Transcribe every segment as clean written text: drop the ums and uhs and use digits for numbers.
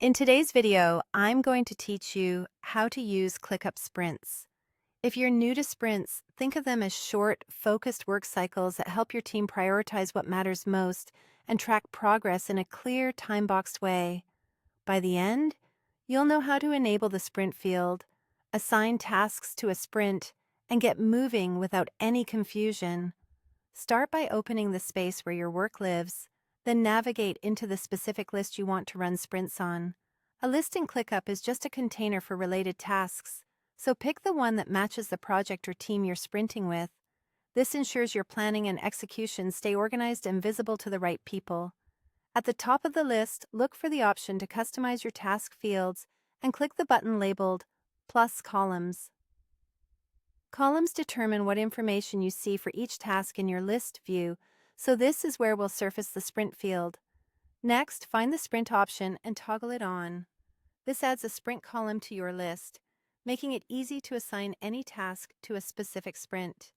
In today's video, I'm going to teach you how to use ClickUp Sprints. If you're new to sprints, think of them as short, focused work cycles that help your team prioritize what matters most and track progress in a clear, time-boxed way. By the end, you'll know how to enable the sprint field, assign tasks to a sprint, and get moving without any confusion. Start by opening the space where your work lives, then navigate into the specific list you want to run sprints on. A list in ClickUp is just a container for related tasks, so pick the one that matches the project or team you're sprinting with. This ensures your planning and execution stay organized and visible to the right people. At the top of the list, look for the option to customize your task fields and click the button labeled Plus Columns. Columns determine what information you see for each task in your list view, so this is where we'll surface the sprint field. Next, find the sprint option and toggle it on. This adds a sprint column to your list, making it easy to assign any task to a specific sprint.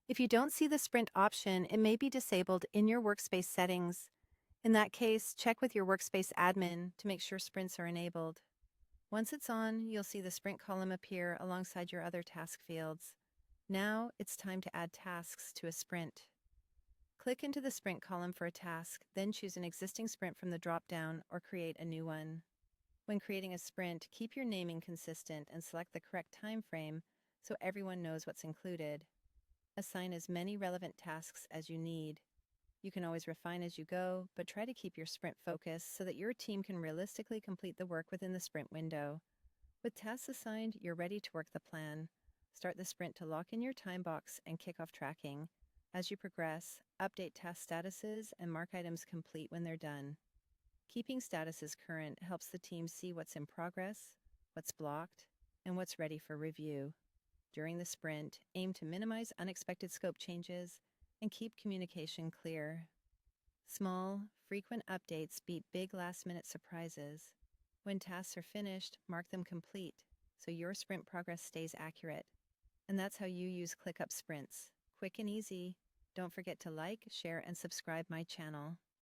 If you don't see the sprint option, it may be disabled in your workspace settings. In that case, check with your workspace admin to make sure sprints are enabled. Once it's on, you'll see the sprint column appear alongside your other task fields. Now it's time to add tasks to a sprint. Click into the sprint column for a task, then choose an existing sprint from the drop-down or create a new one. When creating a sprint, keep your naming consistent and select the correct time frame so everyone knows what's included. Assign as many relevant tasks as you need. You can always refine as you go, but try to keep your sprint focused so that your team can realistically complete the work within the sprint window. With tasks assigned, you're ready to work the plan. Start the sprint to lock in your time box and kick off tracking. As you progress, update task statuses and mark items complete when they're done. Keeping statuses current helps the team see what's in progress, what's blocked, and what's ready for review. During the sprint, aim to minimize unexpected scope changes and keep communication clear. Small, frequent updates beat big last-minute surprises. When tasks are finished, mark them complete so your sprint progress stays accurate. And that's how you use ClickUp Sprints. Quick and easy. Don't forget to like, share, and subscribe my channel.